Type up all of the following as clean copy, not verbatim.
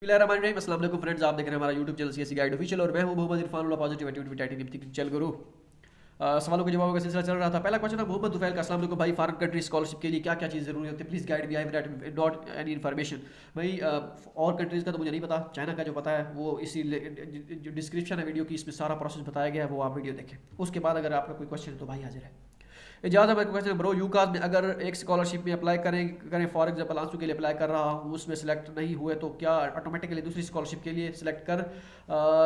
अस्सलाम वालेकुम फ्रेंड्स, आप देख रहे हैं हमारा YouTube channel CSC guide official और मैं हूं मोहम्मद इरफान पॉजिटिव एटीट्यूड टाइटिनियम चल गुरु। सवालों के जवाबों का सिलसिला चल रहा था। पहला क्वेश्चन है मोहम्मद दुफैल का, अस्सलाम वालेकुम भाई, फॉरेन कंट्री स्कॉलरशिप के लिए क्या क्या चीज़ जरूरी होती है, please guide me, I have not any information. भाई और कंट्रीज़ का तो मुझे नहीं पता, चाइना का जो पता है वो इसी जो डिस्क्रिप्शन है वीडियो की, इसमें सारा प्रोसेस बताया गया है, वो आप वीडियो देखें। उसके बाद अगर आपका कोई क्वेश्चन है तो भाई हाजिर है। इजाज़त है क्वेश्चन ब्रो, यूकास में अगर एक स्कॉलरशिप में अप्लाई करें फॉर एग्जांपल आंसू के लिए अप्लाई कर रहा हूँ, उसमें सेलेक्ट नहीं हुए तो क्या ऑटोमेटिकली दूसरी स्कॉलरशिप के लिए सिलेक्ट कर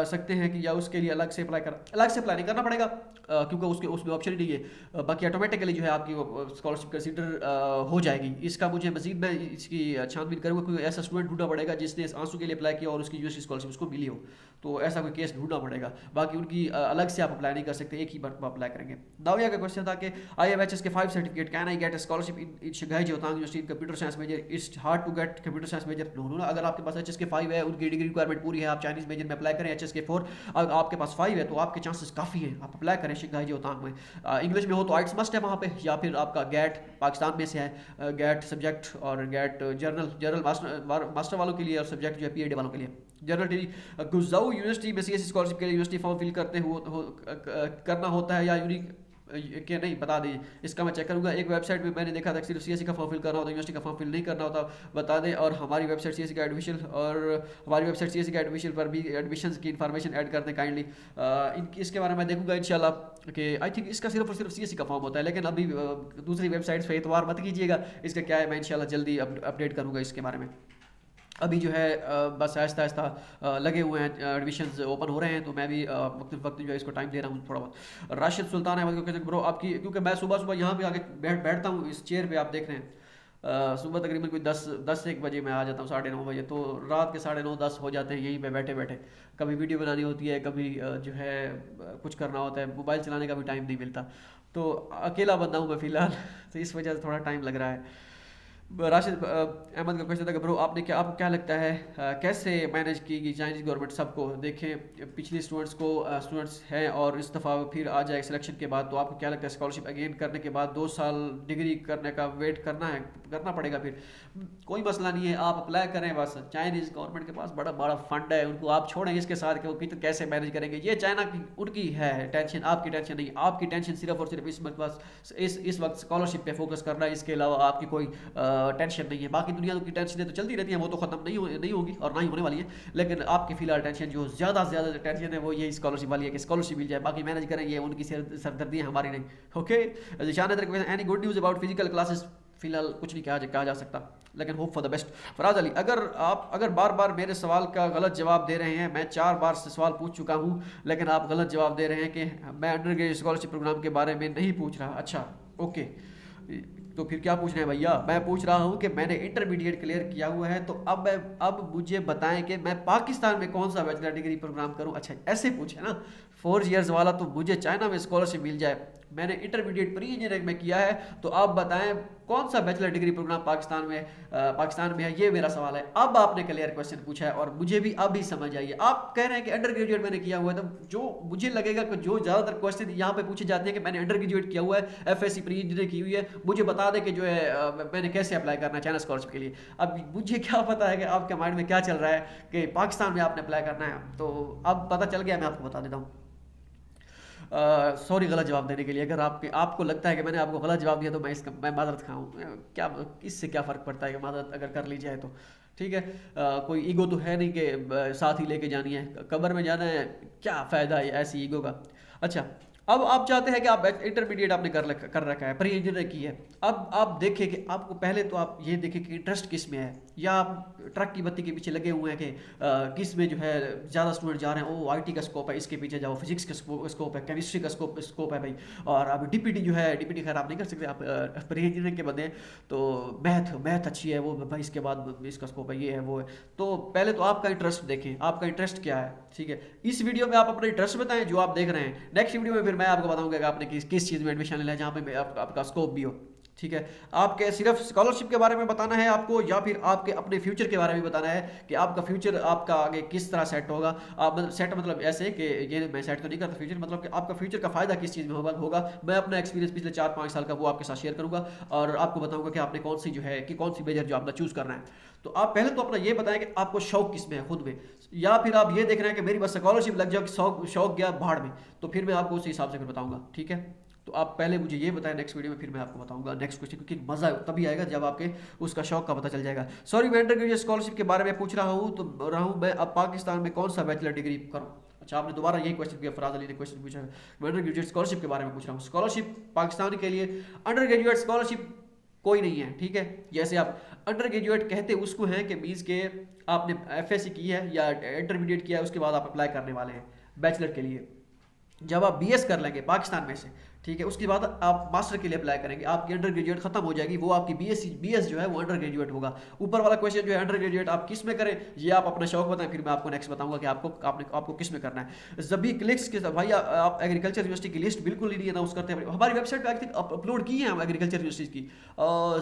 सकते हैं कि, या उसके लिए अलग से अप्लाई नहीं करना पड़ेगा क्योंकि उसके उसमें ऑप्शन ही नहीं है। बाकी ऑटोमेटिकली जो है आपकी स्कॉलरशिप कंसीडर हो जाएगी। इसका मुझे मजीद मैं इसकी छानबीन करूँगा, कोई ऐसा स्टूडेंट ढूंढना पड़ेगा जिसने आंसू के लिए अप्लाई किया और उसकी यूनिवर्सिटी स्कॉलरशिप उसको मिली हो, तो ऐसा कोई केस ढूंढना पड़ेगा। बाकी उनकी अलग से आप अप्लाई नहीं कर सकते, एक ही बार अप्लाई करेंगे। दाविया का क्वेश्चन था कि IMHS के 5 certificate, can I get a scholarship in Shanghai Jiaotong University in computer science major, it's hard to get computer science major. No, अगर आपके पास HSK के 5 है, उनकी डिग्री रिक्वायरमेंट पूरी है, आप चाइनीज मेजर में अप्लाई करें HSK के 4, अगर आपके पास 5 है तो आपके चांसेस काफ़ी हैं, आप अप्लाई करें शंघाई जिओतांग में। इंग्लिश में हो तो आइट्स मस्ट है वहाँ पे, या फिर आपका गेट पाकिस्तान में से है, गेट सब्जेक्ट और गेट जनरल मास्टर वालों के लिए, और सब्जेक्ट जो है PhD वालों के लिए। जनरल गुजाऊ यूनिवर्सिटी में CSE स्कॉलरशिप के लिए यूनिवर्सिटी फॉर्म फिल करना होता है या यूनिक के नहीं, बता दें, इसका मैं चेक करूंगा। एक वेबसाइट में मैंने देखा था सिर्फ CSE का फॉर्म फिल करना होता है, यूनिवर्सिटी का फॉर्म फिल नहीं करना होता, बता दें। और हमारी वेबसाइट CSE गाइड ऑफिशियल, और हमारी वेबसाइट CSE गाइड ऑफिशियल पर भी एडमिशन की इन्फॉर्मेशन ऐड कर दें काइंडली। इसके बारे में देखूंगा इंशाल्लाह कि आई थिंक इसका सिर्फ और सिर्फ CSE का फॉर्म होता है, लेकिन अभी दूसरी वेबसाइट्स पर एतवार मत कीजिएगा, इसका क्या है मैं इंशाल्लाह जल्दी अपडेट करूँगा इसके बारे में। अभी जो है बस आहिस्ता आहिस्ता लगे हुए हैं, एडमिशन्स ओपन हो रहे हैं, तो मैं भी वक्त जो है इसको टाइम दे रहा हूँ थोड़ा बहुत। राशिद सुल्तान है ब्रो आपकी, क्योंकि मैं सुबह सुबह यहाँ पे आके बैठता हूँ इस चेयर पे, आप देख रहे हैं सुबह तकरीबन कोई 10 से 1 बजे मैं आ जाता हूँ, 9:30 बजे, तो रात के 9:30 10 हो जाते हैं यहीं पे बैठे बैठे। कभी वीडियो बनानी होती है, कभी जो है कुछ करना होता है, मोबाइल चलाने का भी टाइम नहीं मिलता, तो अकेला बंदा हूँ मैं फ़िलहाल तो इस वजह से थोड़ा टाइम लग रहा है। राशिद अहमद का क्वेश्चन था कि ब्रो आपको क्या लगता है कैसे मैनेज की गई चाइनीज़ गवर्नमेंट सबको, देखें पिछले स्टूडेंट्स हैं और इस दफ़ा फिर आ जाए सिलेक्शन के बाद, तो आपको क्या लगता है स्कॉलरशिप अगेन करने के बाद 2 साल डिग्री करने का वेट करना पड़ेगा? फिर कोई मसला नहीं है, आप अप्लाई करें बस। चाइनीज़ गवर्नमेंट के पास बड़ा बड़ा फंड है, उनको आप छोड़ें इसके साथ कि वो तो कैसे मैनेज करेंगे। ये चाइना की उनकी है टेंशन, आपकी टेंशन नहीं। आपकी टेंशन सिर्फ और सिर्फ इस वक्त स्कॉलरशिप पे फोकस करना है, इसके अलावा आपकी कोई टेंशन नहीं है। बाकी दुनिया की टेंशनें तो चलती रहती हैं, वो तो ख़त्म नहीं होगी और ना ही होने वाली है, लेकिन आपकी फ़िलहाल टेंशन जो ज़्यादा से ज़्यादा टेंशन है वो यही स्कॉलरशिप वाली है कि स्कॉलरशिप मिल जाए, बाकी मैनेज करें, ये उनकी सरदर्दी है, हमारी नहीं। Okay, any good news about physical classes? फिलहाल कुछ नहीं कहा जा सकता, लेकिन hope for the best. Faraz Ali, अगर बार बार मेरे सवाल का गलत जवाब दे रहे हैं, मैं 4 बार से सवाल पूछ चुका हूँ लेकिन आप गलत जवाब दे रहे हैं कि मैं अंडर ग्रेजुएट स्कॉलरशिप प्रोग्राम के बारे में नहीं पूछ रहा। अच्छा ओके, तो फिर क्या पूछ रहे हैं भैया? मैं पूछ रहा हूँ कि मैंने इंटरमीडिएट क्लियर किया हुआ है, तो अब मुझे बताएं कि मैं पाकिस्तान में कौन सा बैचलर डिग्री प्रोग्राम करूँ। अच्छा ऐसे पूछे ना, 4 इयर्स वाला, तो मुझे चाइना में स्कॉलरशिप मिल जाए, मैंने इंटरमीडिएट प्री इंजीनियरिंग में किया है, तो आप बताएं कौन सा बैचलर डिग्री प्रोग्राम पाकिस्तान में है, ये मेरा सवाल है। अब आपने क्लियर क्वेश्चन पूछा है और मुझे भी अब ही समझ आई है। आप कह रहे हैं कि अंडर ग्रेजुएट मैंने किया हुआ है, तो जो मुझे लगेगा कि जो ज़्यादातर क्वेश्चन यहाँ पे पूछे जाते हैं कि मैंने अंडर ग्रेजुएट किया हुआ है, FSc प्री इंजीनियरिंग की हुई है, मुझे बता दें कि जो है मैंने कैसे अप्लाई करना है चाइना स्कॉलरशिप के लिए। अब मुझे क्या पता है कि आपके माइंड में क्या चल रहा है कि पाकिस्तान में आपने अप्लाई करना है, तो अब पता चल गया, मैं आपको बता देता हूँ। सॉरी गलत जवाब देने के लिए। अगर आपको लगता है कि मैंने आपको गलत जवाब दिया तो मैं माजरत खाऊँ, क्या इससे क्या फ़र्क पड़ता है कि माजरत अगर कर ली जाए तो ठीक है। कोई ईगो तो है नहीं कि साथ ही लेके जानी है, कब्र में जाना है, क्या फ़ायदा है ऐसी ईगो का। अच्छा, अब आप चाहते हैं कि आप इंटरमीडिएट आपने कर रखा है, प्री इंजीनियरिंग की है, अब आप देखें कि आपको पहले तो आप ये देखें कि इंटरेस्ट किस में है, या आप ट्रक की बत्ती के पीछे लगे हुए हैं कि किस में जो है ज़्यादा स्टूडेंट जा रहे हैं, ओ IT का स्कोप है इसके पीछे जाओ, फिजिक्स का स्कोप है, केमिस्ट्री का स्कोप है भाई, और अब DPT जो है, DPT खैर आप नहीं कर सकते, आप प्री इंजीनियरिंग के बंदे हैं, तो मैथ अच्छी है वो भाई, इसके बाद इसका स्कोप है, ये है वो है। तो पहले तो आपका इंटरेस्ट देखें, आपका इंटरेस्ट क्या है, ठीक है। इस वीडियो में आप अपना इंटरेस्ट बताएं जो आप देख रहे हैं, नेक्स्ट वीडियो में फिर मैं आपको बताऊंगा कि आपने किस चीज़ में एडमिशन लेना है जहाँ पे आपका स्कोप भी हो, ठीक है, आपके सिर्फ स्कॉलरशिप के बारे में बताना है आपको, या फिर आपके अपने फ्यूचर के बारे में बताना है कि आपका फ्यूचर आपका आगे किस तरह सेट होगा। आप मतलब सेट मतलब ऐसे कि ये मैं सेट तो नहीं करता फ्यूचर, मतलब कि आपका फ्यूचर का फायदा किस चीज़ में होगा। मैं अपना एक्सपीरियंस पिछले 4-5 साल का वो आपके साथ शेयर करूंगा और आपको बताऊंगा कि आपने कौन सी जो है कि कौन सी मेजर जो आपने चूज करना है। तो आप पहले तो अपना ये बताएं कि आपको शौक किस में है खुद में, या फिर आप ये देख रहे हैं कि मेरी बस स्कॉलरशिप लग जाए, शौक गया भाड़ में, तो फिर मैं आपको उसी हिसाब से फिर बताऊंगा। ठीक है, तो आप पहले मुझे ये बताएं नेक्स्ट वीडियो में, फिर मैं आपको बताऊंगा नेक्स्ट क्वेश्चन, क्योंकि मजा तभी आएगा जब आपके उसका शौक का पता चल जाएगा। सॉरी, मैं अंडर ग्रेजुएट स्कॉलरशिप के बारे में पूछ रहा हूँ, तो मैं अब पाकिस्तान में कौन सा बैचलर डिग्री करूँ। अच्छा, आपने दोबारा यही क्वेश्चन किया, फराज अली ने क्वेश्चन पूछा है। मैं अंडर ग्रेजुएट स्कॉलरशिप के बारे में पूछ रहा हूँ। स्कॉलरशिप पाकिस्तान के लिए अंडर ग्रेजुएट स्कॉलरशिप कोई नहीं है। ठीक है, जैसे आप अंडर ग्रेजुएट कहते उसको हैं कि मीन्स के आपने एफएससी की है या इंटरमीडिएट किया है, उसके बाद आप अप्लाई करने वाले हैं बैचलर के लिए। जब आप बीएस कर लेंगे पाकिस्तान में से, ठीक है, उसके बाद आप मास्टर के लिए अप्लाई करेंगे, आपकी अंडर ग्रेजुएट खत्म हो जाएगी, वो आपकी बीएस जो है वो अंडर ग्रेजुएट होगा। ऊपर वाला क्वेश्चन जो है अंडर ग्रेजुएट आप किस में करें, ये आप अपना शौक बताएं, फिर मैं आपको नेक्स्ट बताऊंगा कि आपको किस में करना है। जबी क्लिक्स के भाई आप एग्रीकल्चर यूनिवर्सिटी की लिस्ट बिल्कुल ही नहीं अनाउंस करते हैं। हमारी वेबसाइट पर आई थिंक अपलोड की है हम एग्रीकल्चर यूनिवर्सिटी की,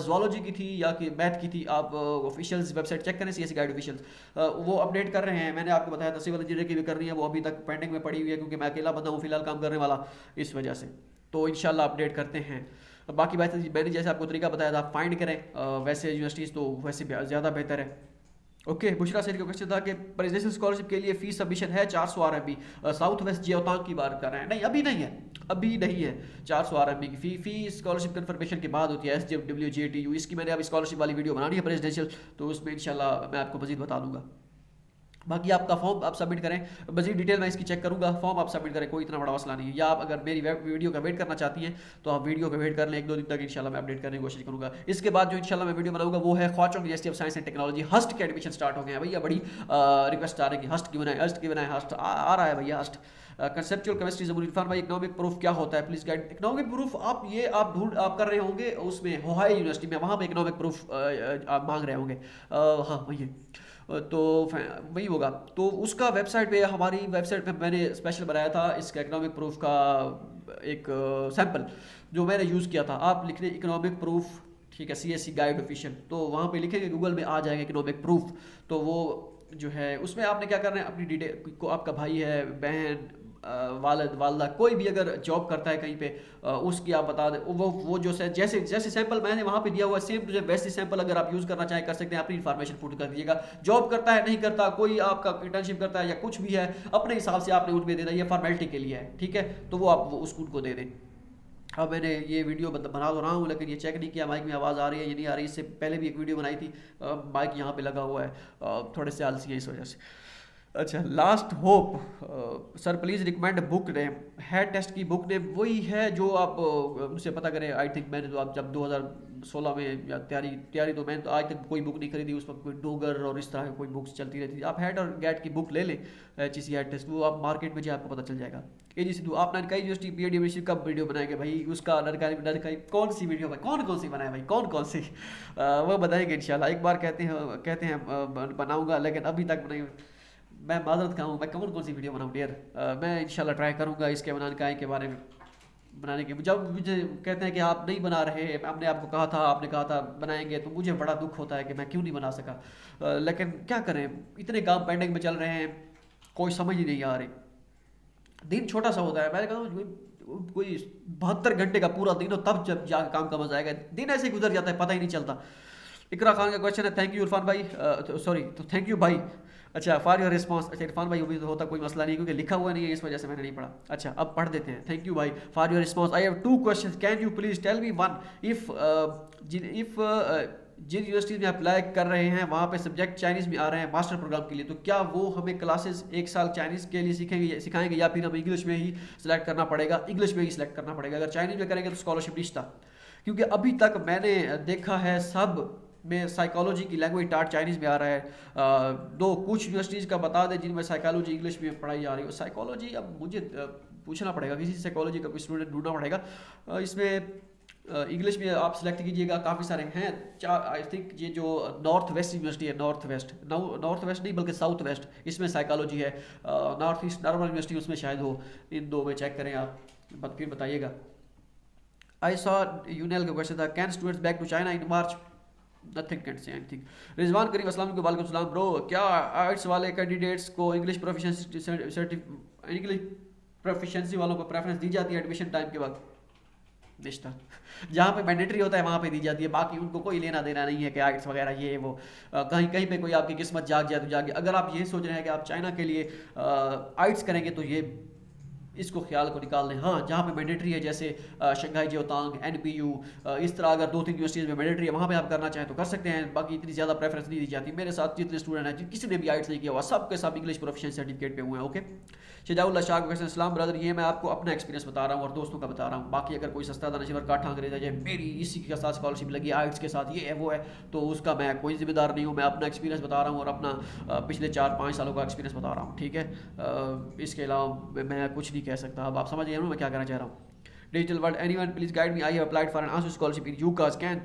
जूलॉजी की थी या कि मैथ की थी, आप ऑफिशियल्स वेबसाइट चेक करें, सीएससी गाइड ऑफिशियल वो अपडेट कर रहे हैं। मैंने आपको बताया था सिविल इंजीनियर की भी करनी है, वो अभी तक पेंडिंग में पड़ी हुई है, क्योंकि मैं अकेला बंदा हूँ फिलहाल काम करने वाला, इस वजह से। तो इंशाल्लाह अपडेट करते हैं। बाकी बात मैंने जैसे आपको तरीका बताया था, आप फाइंड करें वैसे यूनिवर्सिटीज़ तो वैसे ज़्यादा बेहतर है। ओके, बुशरा सैद का क्वेश्चन था कि प्रेसिडेंशियल स्कॉलरशिप के लिए फीस सबमिशन है 400 RMB। साउथ वेस्ट जियोतांग की बात कर रहे हैं, नहीं अभी नहीं है, अभी नहीं है। 400 RMB की फी स्कॉलरशिप कंफर्मेशन के बाद होती है, SJW JTU। इसकी मैंने अभी स्कॉलरशिप वाली वीडियो बनानी है प्रेसिडेंशियल, तो उसमें इंशाल्लाह मैं आपको मजीद बता दूंगा। बाकी आपका फॉर्म आप सबमिट करें, मजीद डिटेल मैं इसकी चेक करूंगा, फॉर्म आप सबमिट करें, कोई इतना बड़ा मसला नहीं है। या आप अगर मेरी वीडियो का वेट करना चाहती हैं तो आप वीडियो का वेट कर लें, 1-2 दिन तक इंशाल्लाह मैं अपडेट करने की कोशिश करूंगा। इसके बाद जो इंशाल्लाह मैं वीडियो बनाऊंगा वो है Huazhong University of Science and Technology, HUST के एडमिशन स्टार्ट हो गए हैं भैया, बड़ी रिक्वेस्ट आ रही है कि हस्ट की बनाए, हस्ट आ रहा है भैया, हस्ट कंसेप्चुअल केमिस्ट्री। जबूर इरफान भाई इकोनॉमिक प्रूफ क्या होता है, प्लीज गाइड। इकोनॉमिक प्रूफ आप कर रहे होंगे उसमें होहाई यूनिवर्सिटी में, वहाँ पे इकोनॉमिक प्रूफ आप मांग रहे होंगे, हाँ भैया, तो वही होगा। तो उसका वेबसाइट पे, हमारी वेबसाइट पे मैंने स्पेशल बनाया था इसका इकोनॉमिक प्रूफ का एक सैम्पल जो मैंने यूज़ किया था। आप लिख रहे इकोनॉमिक प्रूफ, ठीक है, सीएससी गाइड ऑफिशियल, तो वहाँ पे लिखेंगे, गूगल में आ जाएगा इकोनॉमिक प्रूफ। तो वो जो है उसमें आपने क्या करना है, अपनी डिटेल को, आपका भाई है, बहन, वालदा, कोई भी अगर जॉब करता है कहीं पे, उसकी आप बता दें, वो जो जैसे सैंपल मैंने वहाँ पे दिया हुआ सेम टू सेम वैसे सैंपल अगर आप यूज़ करना चाहें कर सकते हैं। अपनी इन्फॉर्मेशन पुट कर दीजिएगा, जॉब करता है नहीं करता, कोई आपका इंटर्नशिप करता है या कुछ भी है, अपने हिसाब से आपने उनमें देना, ये फॉर्मेलिटी के लिए है, ठीक है, तो वो आप उसको उनको दे दें। अब मैंने ये वीडियो बना तो रहा हूँ, लेकिन ये चेक नहीं किया माइक में आवाज़ आ रही है या नहीं आ रही। इससे पहले भी एक वीडियो बनाई थी, माइक यहाँ पे लगा हुआ है, थोड़े से आलसी है इस वजह से। अच्छा, last hope sir please recommend book name, head test की बुक नेम वही है जो आप मुझसे पता करें। आई थिंक मैंने तो आप जब 2016 में या तैयारी तो मैंने तो आज तक कोई बुक नहीं खरीदी, उस वक्त कोई डोगर और इस तरह की कोई बुक्स चलती रहती थी। आप हेड और गैट की बुक ले लें, HEC हेड टेस्ट, वो आप मार्केट में जाए आपको पता चल जाएगा। AG सिद्धू, आप ननकाई यूनिवर्सिटी PhD यूनिवर्सिटी कब वीडियो बनाएंगे भाई, उसका ननकाई कौन सी वीडियो भाई, कौन सी बनाए भाई, कौन सी वो बताएंगे इंशाल्लाह। एक बार कहते हैं बनाऊंगा, लेकिन अभी तक नहीं, मैं माजरत खाऊँ, मैं कौन सी वीडियो बनाऊँ डियर। मैं इंशाल्लाह ट्राई करूँगा इसके ननकाई के बारे में बनाने की। जब मुझे कहते हैं कि आप नहीं बना रहे, हमने आपको कहा था, आपने कहा था बनाएंगे, तो मुझे बड़ा दुख होता है कि मैं क्यों नहीं बना सका। लेकिन क्या करें, इतने काम पेंडिंग में चल रहे हैं, कोई समझ ही नहीं आ रही। दिन छोटा सा होता है, मैंने कहा कोई 72 घंटे का पूरा दिन हो तब जब जाकर काम का मजा आएगा, दिन ऐसे ही गुजर जाता है, पता ही नहीं चलता। इकरा खान का क्वेश्चन है, थैंक यू इरफान भाई, सॉरी तो थैंक यू भाई, अच्छा फॉर योर रिस्पॉन्स। अच्छा इरफान भाई उम्मीद होता कोई मसला नहीं, क्योंकि लिखा हुआ नहीं है इस वजह से मैंने नहीं पढ़ा। अच्छा अब पढ़ देते हैं, थैंक यू भाई for your response. I have 2 questions, can you please tell me one, if जिन यूनिवर्सिटीज़ में अप्लाई कर रहे हैं वहाँ पे सब्जेक्ट चाइनीज़ में आ रहे हैं मास्टर प्रोग्राम के लिए, तो क्या वो हमें क्लासेस 1 साल चाइनीज़ के लिए सिखाएंगे या फिर हमें इंग्लिश में ही सिलेक्ट करना पड़ेगा, इंग्लिश में ही सिलेक्ट करना पड़ेगा। अगर चाइनीज़ में करेंगे तो स्कॉलरशिप रिश्ता, क्योंकि अभी तक मैंने देखा है सब में साइकोलॉजी की लैंग्वेज टार्ट चाइनीज़ में आ रहा है। दो कुछ यूनिवर्सिटीज़ का बता दें जिनमें साइकोलॉजी इंग्लिश में पढ़ाई जा रही है। साइकोलॉजी अब मुझे पूछना पड़ेगा, किसी साइकोलॉजी का कोई स्टूडेंट ढूंढना पड़ेगा। इसमें इंग्लिश में आप सिलेक्ट कीजिएगा, काफ़ी सारे हैं, आई थिंक ये जो नॉर्थ वेस्ट यूनिवर्सिटी है, नॉर्थ वेस्ट नहीं बल्कि साउथ वेस्ट, इसमें साइकोलॉजी है। नॉर्थ ईस्ट नॉर्मल यूनिवर्सिटी उसमें शायद हो, इन 2 में चेक करें आप, फिर बताइएगा। आई सॉ यूनेल का क्वेश्चन था, can students back to China in March? Nothing can say anything. Rizwan Karim अस्सलाम वालेकुम सलाम ब्रो, क्या आर्ट्स वाले कैंडिडेट्स को इंग्लिश प्रोफिशिएंसी वालों को प्रेफरेंस दी जाती है एडमिशन टाइम के बाद? निश्चित, जहाँ पे मैंडेटरी होता है वहाँ पे दी जाती है, बाकी उनको कोई लेना देना नहीं है कि आइट्स वगैरह ये वो कहीं कहीं पे कोई आपकी किस्मत जाग जाए तो जागे। अगर आप ये सोच रहे हैं कि आप चाइना के लिए आइट्स करेंगे तो ये इसको ख्याल को निकाल लें। हाँ, जहाँ पे मैंडेटरी है जैसे शंघाई जियोतांग, NPU, इस तरह अगर 2-3 यूनिवर्सिटीज़ में मैंडेटरी है वहाँ पे आप करना चाहें तो कर सकते हैं, बाकी इतनी ज़्यादा प्रेफरेंस नहीं दी जाती। मेरे साथ जितने स्टूडेंट हैं किसी ने भी आइट्स नहीं किया हुआ, सब के सब इंग्लिश प्रोफिशिएंसी सर्टिफिकेट पे हुए हैं। ओके, शजाउल्ला शाह क्वेश्चन, इस्लाम ब्रदर ये मैं आपको अपना एक्सपीरियंस बता रहा हूँ और दोस्तों का बता रहा हूँ, बाकी अगर कोई सस्ता दानिशवर काठा अंग्रेजा जाए मेरी इसी के साथ स्कॉलरशिप लगी आइट्स के साथ ये है वो है तो उसका मैं कोई जिम्मेदार नहीं हूँ। मैं अपना एक्सपीरियंस बता रहा हूँ और अपना पिछले 4-5 सालों का एक्सपीरियंस बता रहा हूँ, ठीक है। इसके अलावा मैं कुछ नहीं कह सकता। अब आप समझ गए मैं क्या कहना चाह रहा हूँ। Digital world, anyone please guide me. I have applied for an ASU scholarship in UCAS. Can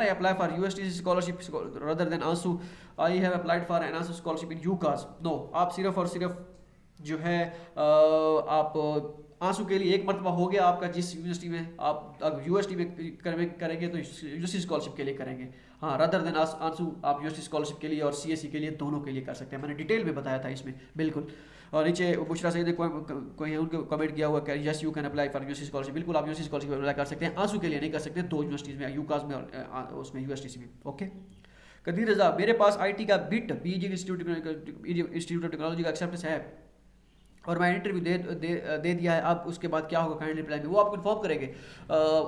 I apply for USTC scholarship rather than ASU? I have applied for an ASU scholarship in UCAS. No, आप सिर्फ और सिर्फ जो है आप आंसू के लिए एक मरतबा हो गया आपका, जिस यूनिवर्सिटी में आप अगर यूनिवर्सिटी में करेंगे तो यूनिवर्सिटी स्कॉलरशिप के लिए करेंगे। हाँ, रदर देन आंसू आप यूनिवर्सिटी स्कॉलरशिप के लिए और CSE के लिए दोनों के लिए कर सकते हैं। मैंने डिटेल में बताया था इसमें बिल्कुल। और नीचे बुशरा सईद कोई है उनको कमेंट किया हुआ कि yes you can apply for university scholarship. बिल्कुल आप यूनिवर्सिटी स्कॉलरशिप अप्लाई कर सकते हैं, आंसू के लिए नहीं कर सकते, 2 यूनिवर्सिटीज़ में, यूकास में और उसमें USTC में। ओके, कदीर रजा, मेरे पास IT का bit PG institute of technology का एक्सेप्टेंस है और मैं इंटरव्यू दे दिया है। अब उसके बाद क्या होगा काइंडली रिप्लाई में, वो आपको इन्फॉर्म करेंगे।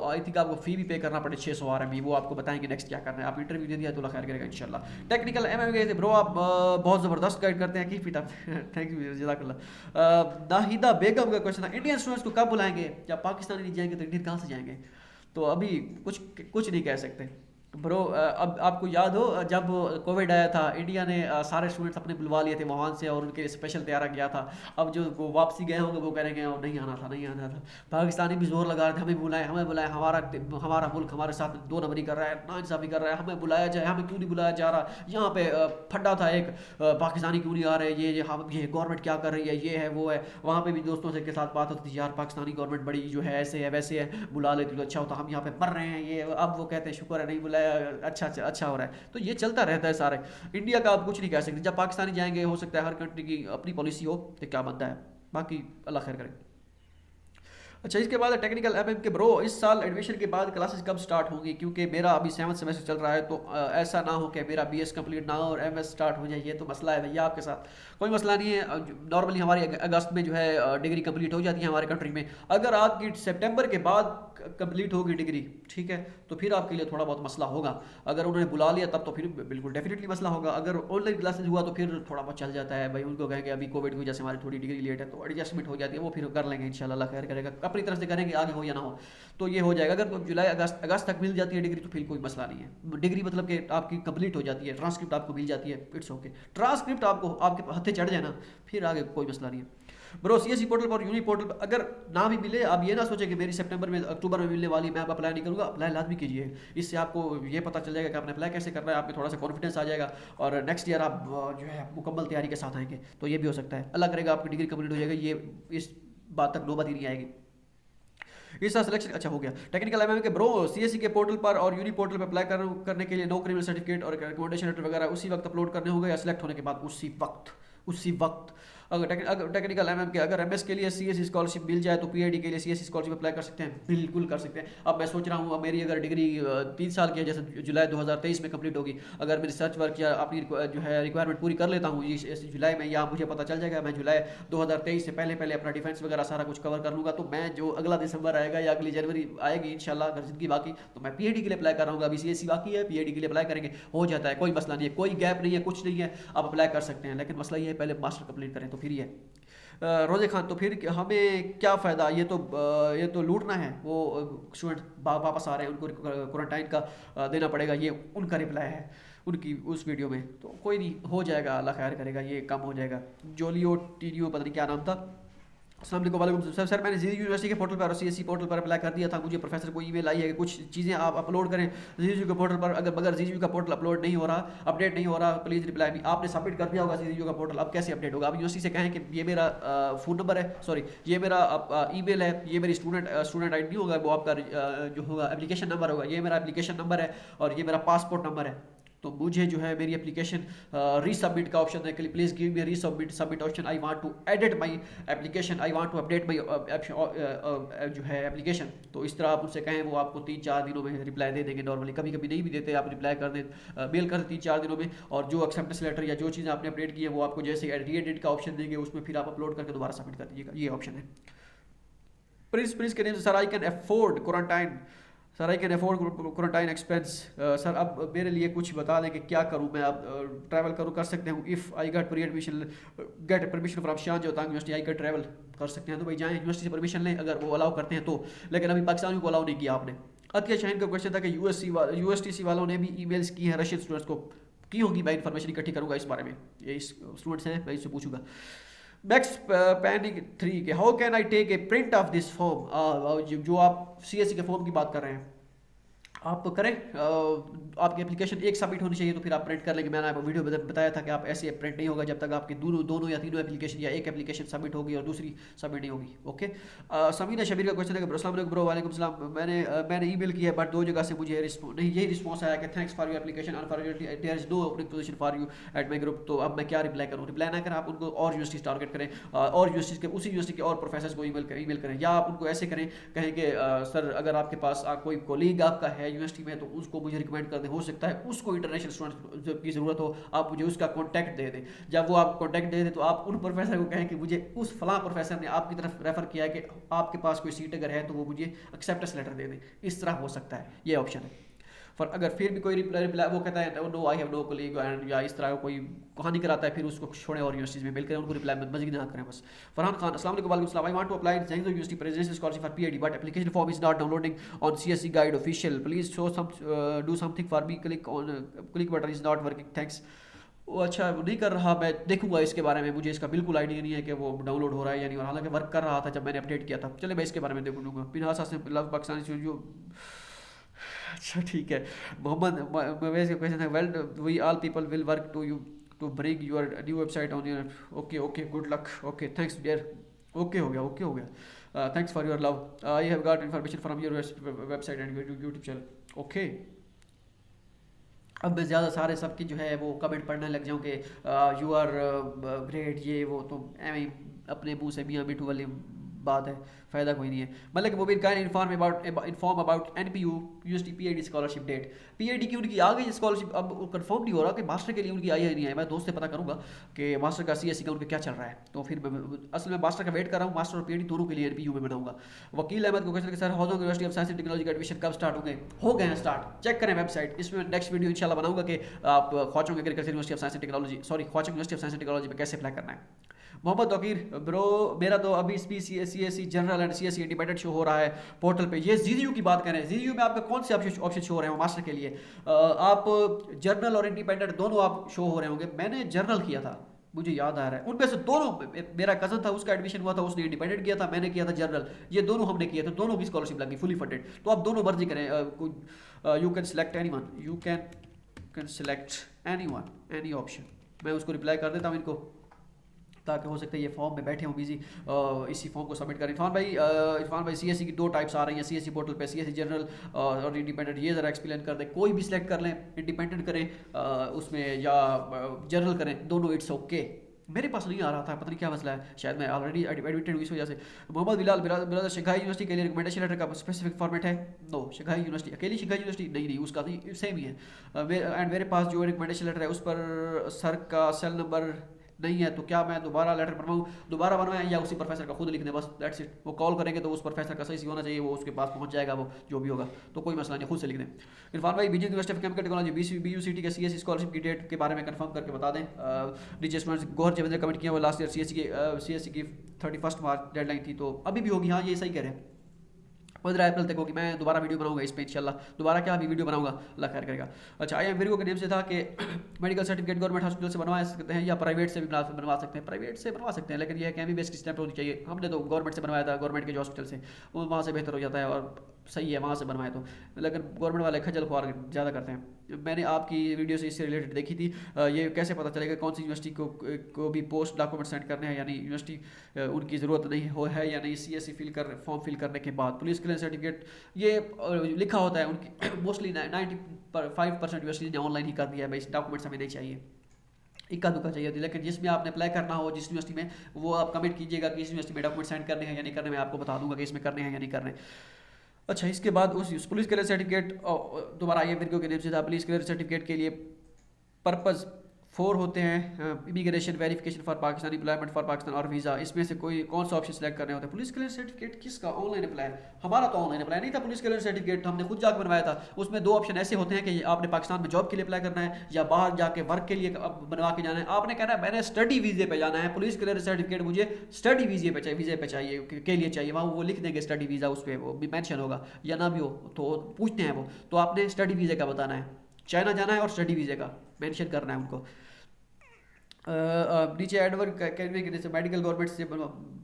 आई थिंक आपको फ़ी भी पे करना पड़े 600 RMB, वो आपको बताएंगे नेक्स्ट क्या करना है। आप इंटरव्यू दे दिया तो खैर करेगा इंशाल्लाह। टेक्निकल MM गए थे ब्रो, आप बहुत ज़बरदस्त गाइड करते हैं, keep it up, thank you जज़ाकल्लाह। नाहिदा बेगम का क्वेश्चन है, इंडियन स्टूडेंट्स को कब बुलाएंगे? जब पाकिस्तानी नहीं जाएंगे तो इंडियन कहाँ से जाएंगे? तो अभी कुछ नहीं कह सकते ब्रो। अब आपको याद हो जब कोविड आया था, इंडिया ने सारे स्टूडेंट्स अपने बुलवा लिए थे वहाँ से और उनके लिए स्पेशल तैयारा किया था। अब जो वो वापसी गए होंगे वो कह रहे हैं नहीं आना था। पाकिस्तानी भी जोर लगा रहे थे हमें बुलाए, हमारा मुल्क हमारे साथ 2 नंबरी कर रहा है, नाइंसाफ़ी कर रहा है, हमें बुलाया जाए, हमें क्यों नहीं बुलाया जा रहा। यहाँ पे फड्डा था एक, पाकिस्तानी क्यों नहीं आ रहे, ये गवर्नमेंट क्या कर रही है, ये है वो है। वहाँ पर भी दोस्तों के साथ बात होती थी, यार पाकिस्तानी गवर्नमेंट बड़ी जो है ऐसे है वैसे है, बुला लेती तो अच्छा होता, हम यहाँ पे मर रहे हैं ये। अब वो कहते हैं शुक्र है नहीं बुलाया, अच्छा हो रहा है। तो ये चलता रहता है सारे इंडिया का, आप कुछ नहीं कह सकते। जब पाकिस्तानी जाएंगे हो सकता है हर कंट्री की अपनी पॉलिसी हो तो क्या बनता है, बाकी अल्लाह खैर करे। अच्छा, इसके बाद टेक्निकल MM के ब्रो, इस साल एडमिशन के बाद क्लासेस कब स्टार्ट होंगी? क्योंकि मेरा अभी 7th सेमेस्टर चल रहा है तो ऐसा ना हो कि मेरा BS कंप्लीट ना हो और MS स्टार्ट हो जाए, ये तो मसला है भैया आपके साथ। कोई मसला नहीं है, नॉर्मली हमारी अगस्त में जो है डिग्री कंप्लीट हो जाती है हमारे कंट्री में। अगर आपकी सितंबर के बाद कंप्लीट होगी डिग्री, ठीक है, तो फिर आपके लिए थोड़ा बहुत मसला होगा। अगर उन्होंने बुला लिया तब तो फिर बिल्कुल डेफिनेटली मसला होगा। अगर ऑनलाइन क्लासेस हुआ तो फिर थोड़ा बहुत चल जाता है भाई, उनको कहेंगे अभी कोविड की वजह से हमारी थोड़ी डिग्री लेट है तो एडजस्टमेंट हो जाती है, वो फिर कर लेंगे इंशाल्लाह, अल्लाह खैर करेगा, अपनी तरफ से करेंगे, आगे हो या ना हो तो ये हो जाएगा। अगर जुलाई अगस्त तक मिल जाती है डिग्री तो फिर कोई मसला नहीं है। डिग्री मतलब कि आपकी कंप्लीट हो जाती है, ट्रांसक्रिप्ट आपको मिल जाती है, इट्स ओके। ट्रांसक्रिप्ट आपको आपके हत्थे चढ़ जाए ना, फिर आगे कोई मसला नहीं है ब्रो। CSE पोर्टल पर यूनी पोर्टल पर अगर ना भी मिले, आप ये ना सोचें कि मेरी सितंबर में अक्टूबर में मिलने वाली, मैं आप अप्लाई नहीं करूँगा। अप्लाई लाजमी कीजिए, इससे आपको ये पता चल जाएगा कि आपने अप्लाई कैसे करना है, आपको थोड़ा सा कॉन्फिडेंस आ जाएगा और नेक्स्ट ईयर आप जो है मुकम्मल तैयारी के साथ आएंगे। तो ये भी हो सकता है, अल्लाह करेगा आपकी डिग्री कंप्लीट हो जाएगी, ये इस बात तक नौबत ही नहीं आएगी। इस साल सिलेक्शन अच्छा हो गया। टेक्निकल MM के ब्रो, CSE के पोर्टल पर और यूनी पोर्टल पर अप्लाई करने के लिए नो क्रिमिनल सर्टिफिकेट और रिकमेंडेशन लेटर वगैरह उसी वक्त अपलोड करने होंगे या सिलेक्ट होने के बाद? उसी वक्त। अगर टेक्निकल MM के अगर MS के लिए CSE स्कॉलरशिप मिल जाए तो PhD के लिए CSE स्कॉलरशिप अप्लाई कर सकते हैं, बिल्कुल कर सकते हैं। अब मैं सोच रहा हूँ, अब मेरी अगर डिग्री 3 साल की है, जैसे जुलाई 2023 में कंप्लीट होगी, अगर मैं रिसर्च वर्क या अपनी जो है रिक्वायरमेंट पूरी कर लेता हूँ इस जुलाई में, या मुझे पता चल जाएगा मैं जुलाई 2023 से पहले अपना डिफेंस वगैरह सारा कुछ कवर कर लूँगा, तो मैं जो अगला दिसंबर आएगा या अगली जनवरी आएगी इंशाल्लाह, अगर जिंदगी बाकी तो मैं PhD के लिए अप्लाई कर रहा हूँ। अभी CSE बाकी है, PhD के लिए अप्लाई करेंगे, हो जाता है, कोई मसला नहीं है, कोई गैप नहीं है, कुछ नहीं है, आप अप्लाई कर सकते हैं। लेकिन मसला ये है पहले मास्टर कंप्लीट करें तो फिर ये रोज़े खान, तो फिर हमें क्या फ़ायदा? ये तो लूटना है। वो स्टूडेंट वापस आ रहे हैं, उनको क्वारंटाइन का देना पड़ेगा, ये उनका रिप्लाई है उनकी उस वीडियो में। तो कोई नहीं, हो जाएगा, अल्लाह खैर करेगा, ये कम हो जाएगा। जोलियो टीनियो पता नहीं क्या नाम था, अस्सलाम वालेकुम वालेकुम सर मैंने जी यूनिवर्सिटी के पोर्टल पर और सीएससी पोर्टल पर अप्लाई कर दिया था। मुझे प्रोफेसर को ईमेल आई है कि कुछ चीज़ें आप अपलोड करें जी के पोर्टल पर। अगर जी का पोर्टल अपलोड नहीं हो रहा, अपडेट नहीं हो रहा, प्लीज़ रिप्लाई मी। आपने सबमिट कर दिया होगा जी का पोर्टल, अब कैसे अपडेट होगा? आप यूनिवर्सिटी से कहें कि ये मेरा फ़ोन नंबर है, सॉरी ये मेरा ईमेल है, ये मेरी स्टूडेंट आईडी होगा, वो आपका जो होगा एप्लीकेशन नंबर होगा, ये मेरा एप्लीकेशन नंबर है और ये मेरा पासपोर्ट नंबर है। तो मुझे जो है मेरी एप्लीकेशन रीसबमिट का ऑप्शन है कि please give me submit option. I want to edit my application, I want to update my जो है एप्लीकेशन। तो इस तरह आप उनसे कहें, वो आपको 3-4 दिनों में रिप्लाई दे देंगे। नॉर्मली कभी कभी नहीं भी देते, आप रिप्लाई कर दें, मेल कर दें 3-4 दिनों में। और जो एक्सेप्टेंस लेटर या जो चीज़ें आपने अपडेट की है वो आपको जैसे रीएडिट का ऑप्शन देंगे, उसमें फिर आप अपलोड करके दोबारा सबमिट कर दीजिएगा। ये ऑप्शन है। प्रिंस के नेम से sir I can afford quarantine, sir I can afford quarantine expense. Sir अब मेरे लिए कुछ बता दें कि क्या करूं मैं? अब ट्रैवल कर सकते हूं if I get permission from शान जो यूनिवर्सिटी, आई कैन ट्रैवल कर सकते हैं। तो भाई जाएं यूनिवर्सिटी से परमिशन लें अगर वो अलाउ करते हैं तो। लेकिन अभी पाकिस्तानियों को अलाउ नहीं किया आपने। अतिया शाहीन का क्वेश्चन था कि यूएसटीसी वालों ने भी ईमेल्स की हैं रशियन स्टूडेंट्स को, की होगी। मैं इन्फॉर्मेशन इकट्ठी करूँगा इस बारे में, ये इस स्टूडेंट्स हैं, मैं इससे पूछूंगा। मैक्स पैनिक 3 के how can I take a print of this form? जो आप सीएससी के फॉर्म की बात कर रहे हैं आप करें, आपकी एप्लीकेशन एक सबमिट होनी चाहिए तो फिर आप प्रिंट कर लेंगे। मैंने आपको वीडियो बताया था कि आप ऐसे प्रिंट नहीं होगा जब तक आपकी दोनों या तीनों एप्लीकेशन या एक एप्लीकेशन सबमिट होगी और दूसरी सबमिट नहीं होगी। ओके। समीना शबीर का क्वेश्चन है कि अस्सलाम वालेकुम ब्रो। वालेकुम सलाम। मैंने ईमेल किया है बट 2 जगह से मुझे यही रिस्पॉन्स आया कि thanks for your application, unfortunately there is no opening position for you at my group. तो अब मैं क्या रिप्लाई करूँ? रिप्लाई ना करें, आप उनको और यूनिवर्सिटी टारगेट करें और यूनिवर्सिटी के उसी यूनिवर्सिटी के और प्रोफेसर को ईमेल करें, या आप उनको ऐसे करें, कहें कि सर अगर आपके पास कोई कोलीग आपका है यूनिवर्सिटी में तो उसको मुझे रिकमेंड कर दें, हो सकता है उसको इंटरनेशनल स्टूडेंट की ज़रूरत हो, आप मुझे उसका कॉन्टैक्ट दे दें। जब वो आप कॉन्टैक्ट दे दें तो आप उन प्रोफेसर को कहें कि मुझे उस फलां प्रोफेसर ने आपकी तरफ रेफर किया है कि आपके पास कोई सीट अगर है तो वो मुझे एक्सेप्टेंस लेटर दे दें। इस तरह हो सकता है, ये ऑप्शन है। फॉर अगर फिर भी कोई रिप्लाई वो कहता है no I have no colleague and या इस तरह कोई कहानी कराता है, फिर उसको छोड़ें और यूनिवर्सिटीज में मेल करें, उनको रिप्लाई मजगी ना करें बस। फरहान खान अस्सलाम वालेकुम। वालेकुम सलाम। I want to apply Zhengzhou University presidential scholarship for PhD but application form is not downloading on CSC guide official, please do something for me, click button is not working, thanks. वो अच्छा वो नहीं कर रहा, मैं देखूंगा इसके बारे में, मुझे इसका बिल्कुल आइडिया नहीं है कि वो डाउनलोड हो रहा है या नहीं हो रहा, हालांकि वर्क कर रहा था जब मैंने अपडेट किया था। चले मैं इसके बारे में देख लूँगा। पिनहासा से लव पाकिस्तानी जो अच्छा ठीक है। मोहम्मद मवेज का क्वेश्चन है well we all people will work to bring your new website on your. Okay good luck. Okay thanks dear. Okay हो गया। Thanks for your love. I have got information from your website and YouTube channel. Okay. अब मैं ज़्यादा सारे सबकी जो है वो कमेंट पढ़ने लग जाऊँ कि यू आर ग्रेट ये वो, तो अपने मुँह से मियाँ मिठू वाली बात है, फ़ायदा कोई नहीं है। मतलब Mubeen can inform about NPU university PhD scholarship date. PhD की उनकी आ गई स्कॉलरशिप, अब कंफर्म नहीं हो रहा कि मास्टर के लिए उनकी आई है नहीं आई। मैं दोस्त से पता करूँगा कि मास्टर का सीएससी का उनका क्या चल रहा है, तो फिर मैं असल में मास्टर का वेट कर रहा हूँ। मास्टर और पीएचडी दोनों के लिए एनपीयू में बनाऊंगा। वकील अहमद को question sir House University of Science and Technology का एडमिशन कब स्टार्ट हो गए हैं स्टार्ट, चेक करें वेबसाइट। इसमें नेक्स्ट वीडियो इंशाल्लाह बनाऊंगा कि आप Huazhong agriculture University of Science and Technology Huazhong University of Science and Technology में कैसे अप्लाई करना है। मोहम्मद वकीर ब्रो मेरा तो अभी CSC general and CSC independent show हो रहा है पोर्टल पे। ये जीडीयू की बात करें, जीडीयू में आपका कौन से ऑप्शन शो हो रहे हैं मास्टर के लिए? आप जनरल और इंडिपेंडेंट दोनों आप शो हो रहे होंगे। मैंने जनरल किया था, मुझे याद आ रहा है। उनमें से दोनों, मेरा कजन था उसका एडमिशन हुआ था, उसने इंडिपेंडेंट किया था, मैंने किया था जनरल। ये दोनों हमने किया था, दोनों की स्कॉलरशिप लगी फुली फंडेड। तो आप दोनों मर्जी करें। You can select anyone, you can select any option. मैं उसको रिप्लाई कर देता हूँ इनको, ताकि हो सकता है ये फॉर्म में बैठे हों बिजी, इसी फॉर्म को सबमिट करें। इरफान भाई सीएससी की 2 टाइप्स आ रही हैं सीएससी पोर्टल पे, सीएससी जनरल और इंडिपेंडेंट। ये ज़रा एक्सप्लेन कर दें। कोई भी सिलेक्ट कर लें, इंडिपेंडेंट करें उसमें या जनरल करें, दोनों इट्स ओके। मेरे पास नहीं आ रहा था, पता नहीं क्या मसला है, शायद मैं ऑलरेडी एडमिटेड हूँ इस वजह से। Mohammad Bilal brother Shanghai university के लिए रिकमेंडेशन लेटर का स्पेसिफिक फॉर्मेट है? नो, शंघाई यूनिवर्सिटी अकेली शंघाई यूनिवर्सिटी नहीं, उसका भी सेम ही है। एंड मेरे पास जो रिकमेंडेशन लेटर है उस पर सर का सेल नंबर नहीं है, तो क्या मैं दोबारा लेटर बनवाएं या उसी प्रोफेसर का खुद लिख दें? बस दैट्स इट। वो कॉल करेंगे तो उस प्रोफेसर का सही होना चाहिए, वो उसके पास पहुंच जाएगा, वो जो भी होगा, तो कोई मसला नहीं, खुद से लिख दें। इरफान भाई Beijing University of Chemical Technology BUCT के सीएससी स्कॉलरशिप की डेट के बारे में कंफर्म करके बता दें। डीजे स्टूडेंट्स गोहर जवेंद्र कमेंट किया, वो लास्ट ईयर सीएससी की 31 मार्च डेडलाइन थी, तो अभी भी होगी। हाँ ये सही कह रहे हैं। 15 अप्रैल तक होगी। मैं दोबारा वीडियो बनाऊंगा इस पे इंशाल्लाह, दोबारा क्या अभी वीडियो बनाऊंगा, अल्लाह खैर करेगा। अच्छा, आई एम वीडियो के नेम से था कि मेडिकल सर्टिफिकेट गवर्नमेंट हॉस्पिटल से बनवा सकते हैं या प्राइवेट से भी बनवा सकते हैं। प्राइवेट से बनवा सकते हैं, लेकिन यह है कि एमबीबीएस की स्टैम्प होनी चाहिए। हमने तो गवर्नमेंट से बनवाया था, गवर्नमेंट के जो हॉस्पिटल से, वो वहाँ से बेहतर हो जाता है और सही है वहाँ से बनवाए तो। लेकिन गवर्नमेंट वाले खजल खुआर ज़्यादा करते हैं। मैंने आपकी वीडियो से इससे रिलेटेड देखी थी। ये कैसे पता चलेगा कौन सी यूनिवर्सिटी को भी पोस्ट डॉक्यूमेंट सेंड करने हैं, यानी यूनिवर्सिटी उनकी ज़रूरत नहीं हो है या नहीं, सीएससी फॉर्म फिल करने के बाद पुलिस क्लियरेंस सर्टिफिकेट ये लिखा होता है उनकी मोस्टली 95% यूनिवर्सिटी ने ऑनलाइन ही कर दिया है भाई, डॉक्यूमेंट्स हमें नहीं चाहिए, इक्का दुक्का चाहिए होती है। लेकिन जिसमें आपने अप्लाई करना हो जिस यूनिवर्सिटी में, वो आप कमेंट कीजिएगा कि इस यूनिवर्सिटी में डॉक्यूमेंट सेंड करने हैं या नहीं करने, मैं आपको बता दूंगा कि इसमें करने हैं या नहीं करने। अच्छा, इसके बाद उस पुलिस क्लियरेंस सर्टिफिकेट, दोबारा ये वीडियो के नेम से था, पुलिस क्लियरेंस सर्टिफिकेट के लिए पर्पज़ 4 होते हैं, immigration verification for Pakistan, employment for Pakistan और वीज़ा। इसमें से कोई कौन सा ऑप्शन सेलेक्ट करने होते हैं। पुलिस क्लियरेंस सर्टिफिकेट किसका ऑनलाइन अप्लाई, हमारा तो ऑनलाइन अप्लाई नहीं था। पुलिस क्लियरेंस सर्टिफिकेट हमने खुद जाकर बनवाया था। उसमें 2 ऑप्शन ऐसे होते हैं कि आपने पाकिस्तान में जॉब के लिए अप्लाई करना है या बाहर जाके वर्क के लिए बनवा के जाना है। आपने कहना है मैंने स्टडी वीज़े पे जाना है, पुलिस क्लियरेंस सर्टिफिकेट मुझे स्टडी वीज़े पे चाहिए के लिए चाहिए, वहाँ वो लिख देंगे स्टडी वीज़ा, उस पर वो भी मैंशन होगा या ना भी हो तो पूछते हैं वो, तो आपने स्टडी वीज़े का बताना है, चाइना जाना है और स्टडी वीज़े का मैंशन करना है उनको। नीचे एडवर्ड कहने के जैसे मेडिकल गवर्नमेंट से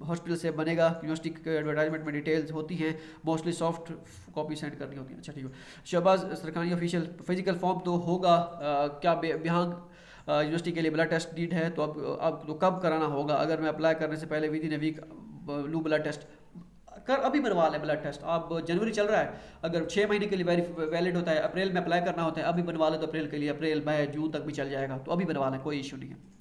हॉस्पिटल से बनेगा, यूनिवर्सिटी के एडवर्टाइजमेंट में डिटेल्स होती हैं, मोस्टली सॉफ्ट कॉपी सेंड करनी होती है। अच्छा ठीक है। शहबाज सरकारी ऑफिशियल फिजिकल फॉर्म तो होगा, क्या बिहांग यूनिवर्सिटी के लिए ब्लड टेस्ट नीड है, तो अब तो कब कराना होगा। अगर मैं अप्लाई करने से पहले विद इन ए वीक लूँ ब्लड टेस्ट, अभी बनवा लें ब्लड टेस्ट। अब जनवरी चल रहा है, अगर 6 महीने के लिए वैलिड होता है, अप्रैल में अप्लाई करना होता है, अभी बनवा लें तो अप्रैल के लिए, अप्रैल मई जून तक भी चल जाएगा, तो अभी बनवा लें, कोई इशू नहीं है।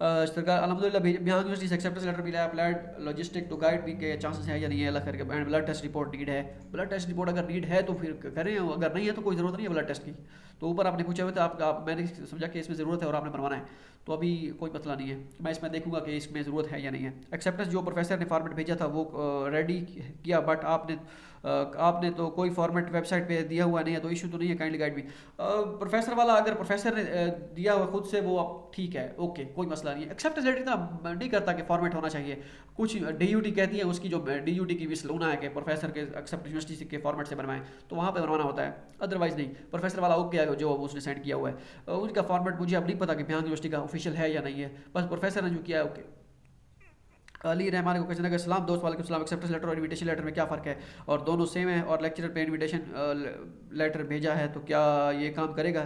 सरकार अलहमदिल्ला बिहार यूनिवर्सिटी से एक्सेप्टेंस लेटर मिला है, अप्लाइड लॉजिस्टिक टू गाइड भी के चांसेस है या नहीं है, अल्लाह करके। And blood test report need है, ब्लड टेस्ट रिपोर्ट अगर नीड है तो फिर करें, अगर नहीं है तो कोई ज़रूरत नहीं है ब्लड टेस्ट की। तो ऊपर आपने पूछा हुआ था, मैंने समझा कि इसमें ज़रूरत है और आपने बनवाना है, तो अभी कोई मसला नहीं है। मैं इसमें देखूंगा कि इसमें ज़रूरत है या नहीं है। एक्सेप्टेंस जो प्रोफेसर ने फॉर्मेट भेजा था वो रेडी किया, बट आपने तो कोई फॉर्मेट वेबसाइट पे दिया हुआ नहीं है, तो इशू तो नहीं है। काइंडली गाइड भी प्रोफेसर वाला, अगर प्रोफेसर ने दिया हुआ खुद से, वो अब ठीक है, ओके, कोई मसला नहीं है। एक्सेप्टेंस लेटर इतना नहीं करता कि फॉर्मेट होना चाहिए, कुछ डीयूटी कहती है, उसकी जो डीयूटी की विसल होना है कि प्रोफेसर के एक्सेप्ट यूनिवर्सिटी के फॉर्मेट से बनवाएं, तो वहाँ पे बनवाना होता है, अदरवाइज नहीं। प्रोफेसर वाला ओके है जो उसने सेंड किया हुआ है, उनका फॉर्मेट मुझे अब नहीं पता कि बिहार यूनिवर्सिटी का ऑफिशियल है या नहीं है, बस प्रोफेसर ने जो किया है ओके। अली रहमान को क्वेश्चन है, सलाम दोस्त, वालेकुम सलाम, एक्सेप्टेंस लेटर और इनविटेशन लेटर में क्या फ़र्क है, और दोनों सेम है, और लेक्चरर पे इनविटेशन लेटर भेजा है तो क्या ये काम करेगा।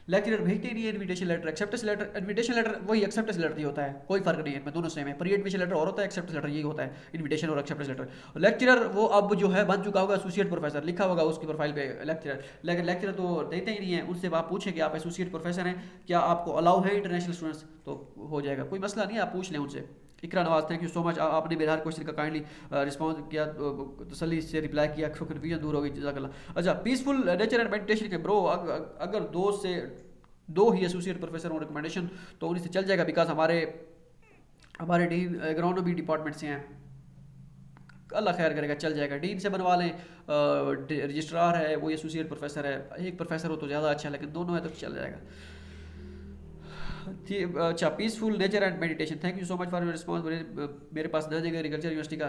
लेक्चरर भेजते ही नहीं है invitation letter, acceptance letter, invitation letter वही एक्सेप्टेंस लेटर ही होता है, कोई फर्क नहीं है इनमें, दोनों सेम है। प्री एडमिशन लेटर और होता है, एक्सेप्टेंस लेटर यही होता है, इनविटेशन और एक्सेप्टेंस लेटर। लेक्चरर वो अब जो है बन चुका होगा एसोसिएट प्रोफेसर, लिखा होगा उसकी प्रोफाइल पे लेक्चरर, लेकिन लेक्चरर तो देते ही नहीं है। उनसे आप पूछें कि आप एसोसिएट प्रोफेसर हैं, क्या आपको अलाउ है इंटरनेशनल स्टूडेंट्स, तो हो जाएगा, कोई मसला नहीं है, आप पूछ लें उनसे। Iqra Nawaz, thank you so much, आपने मेरे हर क्वेश्चन का काइंडली रिस्पॉन्स किया, तसल्ली से रिप्लाई किया, कन्फ्यूजन दूर हो गई, जज़ाकल्लाह। अच्छा, पीसफुल नेचर एंड मेडिटेशन के ब्रो, अगर 2 ही एसोसिएट प्रोफेसर हो रिकमेंडेशन तो उन्हीं से चल जाएगा, बिकॉज हमारे डीन एग्रोनॉमी डिपार्टमेंट से हैं, अल्लाह खैर करेगा, चल जाएगा। डीन से बनवा लें, रजिस्ट्रार है वो एसोसिएट प्रोफेसर है, एक प्रोफेसर हो तो ज़्यादा अच्छा है, लेकिन दोनों है तो चल जाएगा। अच्छा, peaceful nature and meditation, thank you so much for your response. मेरे पास नजर एग्रीकल्चर यूनिवर्सिटी का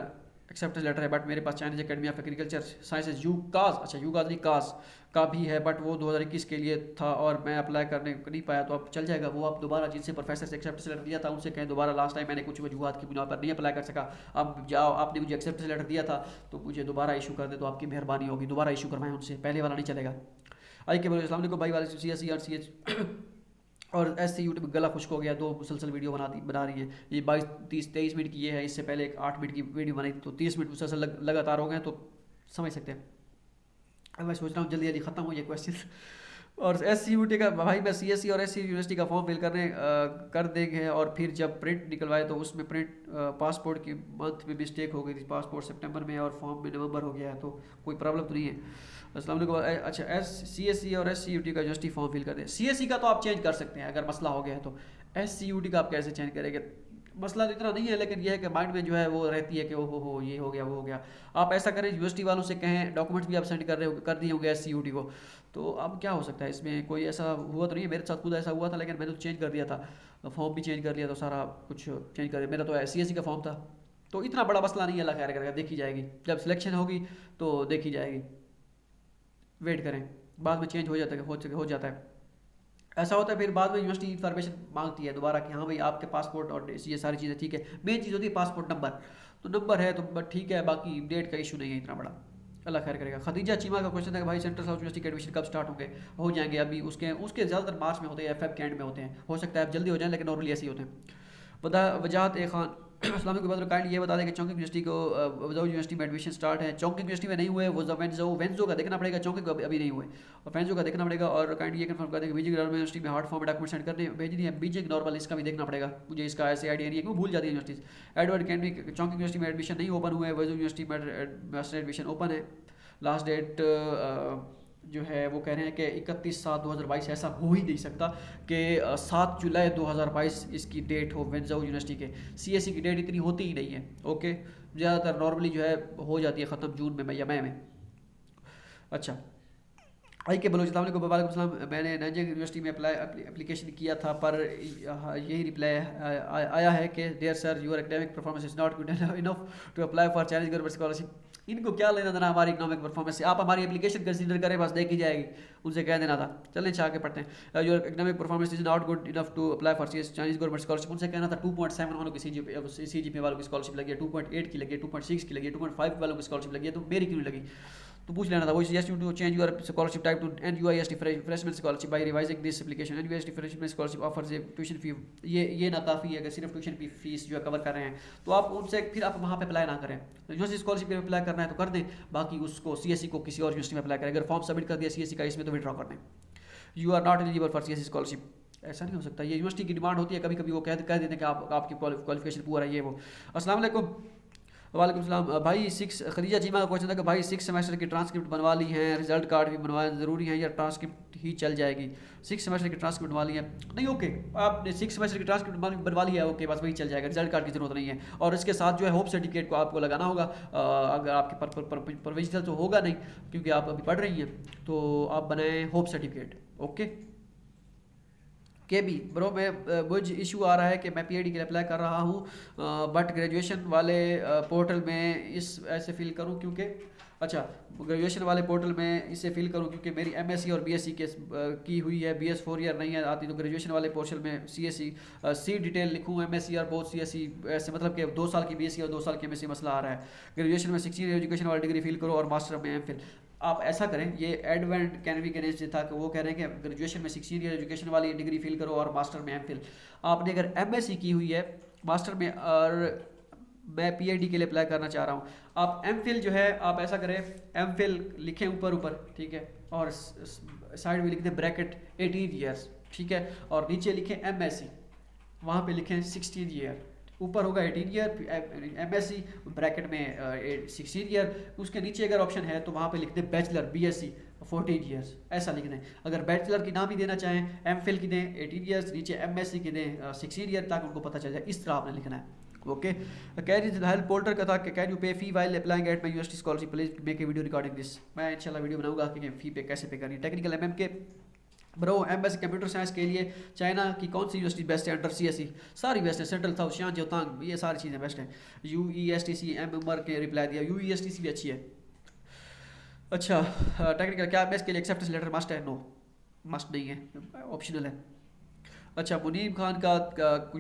एक्सेप्टेंस लेटर है, बट मेरे पास Chinese academy of agriculture sciences यूकाज, अच्छा यूकाज नहीं काज का भी है, बट वो 2021 के लिए था और मैं अप्लाई करने नहीं पाया, तो अब चल जाएगा। वो आप दोबारा जिनसे प्रोफेसर से एक्सेप्टेंस लेटर दिया था उनसे कहें दोबारा, लास्ट टाइम मैंने कुछ वजूहत की बुनियाद पर नहीं अप्लाई कर सका, अब जाओ, आपने मुझे एक्सेप्टेंस लेटर दिया था तो मुझे दोबारा इशू कर दे, तो आपकी मेहरबानी होगी, दोबारा इशू करवाएं उनसे, पहले वाला नहीं चलेगा। आई के बोले, अस्सलाम वालेकुम भाई, वाले CSE और CH और SC यूट्यूब गला खुश्क हो गया, 2 मुसलसल वीडियो बना रही है, ये 22, 30, 23 मिनट की ये है, इससे पहले एक 8 मिनट की वीडियो बनाई थी, तो 30 मिनट मुसलसल लगातार हो गए, तो समझ सकते हैं। अब मैं सोच रहा हूँ जल्दी जल्दी ख़त्म हो ये क्वेश्चन। और SCUT का भाई, मैं CSE और SC यूनिवर्सिटी का फॉर्म फिल कर देंगे, और फिर जब प्रिंट निकलवाए तो उसमें प्रिंट पासपोर्ट की मंथ में मिस्टेक हो गई थी, पासपोर्ट सितंबर में और फॉर्म में नवंबर हो गया है, तो कोई प्रॉब्लम तो नहीं है। अस्सलाम वालेकुम। अच्छा, CSE और SCUT का यूनिवर्सिटी फॉर्म फिल कर दें। CSE का तो आप चेंज कर सकते हैं अगर मसला हो गया है, तो SCUT का आप कैसे चेंज करेंगे, मसला तो इतना नहीं है, लेकिन यह है कि माइंड में जो है वो रहती है कि हो ये हो गया वो हो गया। आप ऐसा करें, यूनिवर्सिटी वालों से कहें, डॉक्यूमेंट्स भी आप सेंड कर दिए होंगे SCUT को, तो अब क्या हो सकता है इसमें, कोई ऐसा हुआ तो नहीं है, मेरे साथ खुद ऐसा हुआ था, लेकिन मैंने तो चेंज कर दिया था, फॉर्म भी चेंज कर लिया, तो सारा कुछ चेंज कर दिया। मेरा तो CSE का फॉर्म था, तो इतना बड़ा मसला नहीं है, अल्लाह खैर करेगा, देखी जाएगी जब सिलेक्शन होगी तो देखी जाएगी, वेट करें, बाद में चेंज हो जाता है ऐसा होता है। फिर बाद में यूनिवर्सिटी इन्फॉर्मेशन मांगती है दोबारा कि हाँ भाई आपके पासपोर्ट और ये सारी चीज़ें ठीक है, मेन चीज़ होती है पासपोर्ट नंबर, तो नंबर है तो बट ठीक है, बाकी डेट का इशू नहीं है इतना बड़ा, अल्लाह खैर करेगा। खदीजा चीमा का क्वेश्चन है कि भाई सेंट्रल साउथ यूनिवर्सिटी के एडमिशन कब स्टार्ट होंगे, हो जाएंगे अभी, उसके ज़्यादातर मार्च में होते हैं, FF के एंड में होते हैं, हो सकता है अब जल्दी हो जाए लेकिन नॉर्मली ऐसे ही होते हैं। वजाहत ए खान अस्सलाम वालेकुम ब्रदर, काइंडली ये बता दें कि चौंकिंग यूनिवर्सिटी को वजाऊ यूनिवर्सिटी में एडमिशन स्टार्ट है, चौंकिंग यूनिवर्सिटी में नहीं हुए, वो वेंजो का देखना पड़ेगा, चौंकिंग अभी नहीं हुए, और वेंजो का देखना पड़ेगा। और काइंडली ये कंफर्म कर दें कि बीजिंग नॉर्मल यूनिवर्सिटी में हार्ड फॉर्म में डॉक्यूमेंट सेंड करने भेजनी है, बीजिंग नॉर्मल इसका भी देखना पड़ेगा, मुझे इसका ऐसे आइडिया नहीं है क्यों भूल जाती है यूनिवर्सिटीज। एडवर्ड कैंडी चौंकिंग यूनिवर्सिटी में एडमिशन नहीं ओपन हुआ है, वजाऊ यूनिवर्सिटी में मास्टर एडमिशन ओपन है, लास्ट डेट जो है वो कह रहे हैं कि 31/7/2022, ऐसा हो ही नहीं सकता कि 7 जुलाई 2022 इसकी डेट हो वेंजाऊ यूनिवर्सिटी के, CSE की डेट इतनी होती ही नहीं है, ओके, ज़्यादातर नॉर्मली जो है हो जाती है ख़त्म जून में या मई में। अच्छा, आई के बलोचिस्तान को वालेकुम सलाम, मैंने नाइजर यूनिवर्सिटी में एप्लीकेशन किया था पर यही रिप्लाई आया है कि there sir your academic performance is not good enough to apply for Chinese government scholarship. इनको क्या लेना देना हमारी इकोनॉमिक परफॉर्मेंस से, आप हमारी एप्लीकेशन कंसीडर करें बस, देखी जाएगी, उनसे कह देना था। चलें चाह के पढ़ते हैं, your economic performance is not good enough to apply for Chinese government scholarship, उनसे कहना था 2.7 वालों की CGPA वालों की स्कॉलरशिप लगी है, 2.8 की लगी है, 2.6 की लगी है, 2.5 वालों की स्कॉलरशिप लगी है, तो मेरी क्यों नहीं लगी, तो पूछ लेना था। वो suggest you to change your scholarship type to NUIST freshman scholarship by revising this application, NUIST freshman scholarship offers a tuition fee, ये ना काफ़ी है, अगर सिर्फ ट्यूशन फीस जो है कवर कर रहे हैं तो आप उनसे फिर आप वहाँ पे अप्लाई ना करें, यूनिवर्सिटी स्कॉलरशिप के अप्लाई करना है तो कर दें, बाकी उसको CSE को किसी और यूनिवर्सिटी में अप्लाई करें, अगर फॉर्म सबमिट कर दिया CSE का इसमें तो विड्रॉ कर दें। You are not eligible for CSE scholarship, ऐसा नहीं हो सकता, ये यूनिवर्सिटी की डिमांड होती है, कभी कभी वो कह देते हैं कि आपकी क्वालिफिकेशन पूरा है ये वो। अस्सलाम वालेकुम, वालेकुम सलाम भाई। खदीजा जीमा का क्वेश्चन था कि भाई 6 सेमेस्टर की ट्रांसक्रिप्ट बनवा ली है, रिजल्ट कार्ड भी बनवाना ज़रूरी है या ट्रांसक्रिप्ट ही चल जाएगी? 6 सेमेस्टर की ट्रांसक्रिप्ट बनवा ली है, नहीं ओके, आपने 6 सेमेस्टर की ट्रांसक्रिप्ट बनवा ली है, ओके बस वही चल जाएगा, रिजल्ट कार्ड की ज़रूरत नहीं है। और इसके साथ जो है होप सर्टिफिकेट को आपको लगाना होगा, अगर आपके प्रोविजनल तो होगा नहीं क्योंकि आप अभी पढ़ रही हैं, तो आप बनाएं होप सर्टिफिकेट, ओके। के भी ब्रो मुझे इशू आ रहा है कि मैं PhD के लिए अप्लाई कर रहा हूँ, बट ग्रेजुएशन वाले पोर्टल में इस ऐसे फिल करूँ क्योंकि अच्छा ग्रेजुएशन वाले पोर्टल में इसे फिल करूँ क्योंकि मेरी MSc और BSc की हुई है, BS 4 ईयर नहीं है आती, तो ग्रेजुएशन वाले पोर्टल में CSE सी डिटेल लिखूँ, MSc और बहुत CSE ऐसे, मतलब कि 2 साल की BSc और 2 साल की MSc मसला आ रहा है। ग्रेजुएशन में 16 ईयर एजुकेशन वाली डिग्री फिल करो और मास्टर में MPhil, आप ऐसा करें, ये एडवेंट कैनवी के नेस था कि वो कह रहे हैं कि ग्रेजुएशन में 16 ईयर एजुकेशन वाली डिग्री फिल करो और मास्टर में MPhil। आपने अगर MSc की हुई है मास्टर में और मैं PhD के लिए अप्लाई करना चाह रहा हूँ, आप MPhil जो है आप ऐसा करें, MPhil लिखें ऊपर, ठीक है, और साइड में लिख दें ब्रैकेट 18 ईयर्स, ठीक है, और नीचे लिखें MSc, वहाँ पे लिखें 16 ईयर, ऊपर होगा 18 ईयर MSc ब्रैकेट में 16 ईयर, उसके नीचे अगर ऑप्शन है तो वहाँ पे लिख दें बैचलर BSc 14 ईयर्स, ऐसा लिख दें। अगर बैचलर की नाम ही देना चाहें, MPhil की दें 18 ईयर्स, नीचे MSc की दें 16 ईयर, ताकि उनको पता चल जाए, इस तरह आपने लिखना है, okay. Can you help Porter का था कि can you pay fee while applying at my university scholarship, please make a video recording this. मैं इंशाल्लाह वीडियो बनाऊंगा कि फ़ी पे कैसे पे करनी है। टेक्निकल MM के ब्रो, MSc कंप्यूटर साइंस के लिए चाइना की कौन सी यूनिवर्सिटी बेस्ट है अंडर CSE? सारी बेस्ट है, सेंट्रल साउथ शान जोतांग, ये सारी चीज़ें बेस्ट हैं। UESTC M उमर के रिप्लाई दिया, UESTC भी अच्छी है। अच्छा, टेक्निकल क्या MS के लिए एक्सेप्टेंस लेटर मस्ट है? नो, मस्ट नहीं है, ऑप्शनल है। अच्छा, मुनीम खान का